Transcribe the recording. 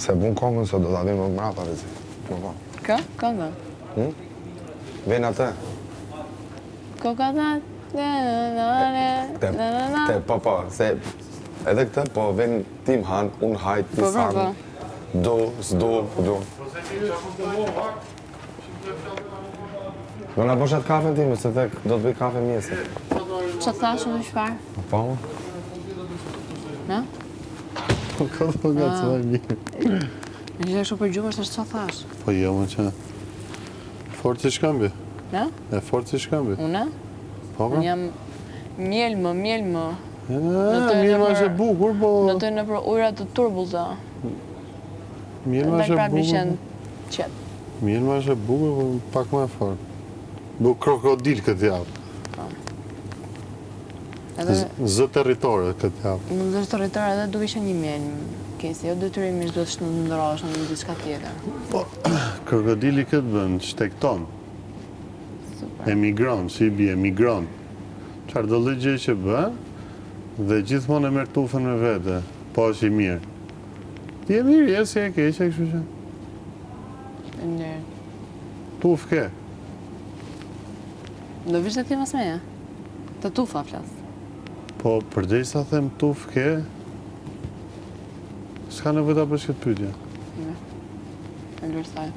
Se bun kongën sot, do t'a vim më mrapa rezi. Kë? Kongën? Vjen atë. Kokatat, Po, se edhe këtë, po vjen tim han, unë hajt, ti san, do, s'do, do. Do nga boshat kafe në time, se tek do të bëj kafe mjese. Që thash në shfarë? Po? Ja? Po ka të nga të vaj mirë. Në gjithë shu për gjumë është që thash? Po jo, më që... Fort si shkambi. Ja? E fort si shkambi. Une? Po, Unë jam mjelmë. Mjelma është e bukur, po... Në të në për ujrat të turbullta. Mjelma është e bukur. Mjelma është e bukur, po pak më e fort. Bu krokodil këtë javë. Zë territore këtë javë. Në zë territore edhe duke që një mjelmë. Kesi, jo detyrimisht do të shëndërosh në diçka tjetër. Po, krokodili këtë bën, shtekton. Emigron, si i bie, emigron. Qarë do gjë që bën, dhe gjithmonë e merr tufën me vete, po është i mirë. Ti e mirë, si e keqe, kështu që. Tufë ke. Do vish dhe ti mas meja? Të tufa, flas. Po, përderisa them tufë ke, s'ka nevojë ta bësh këtë pyetje. E lërsaj.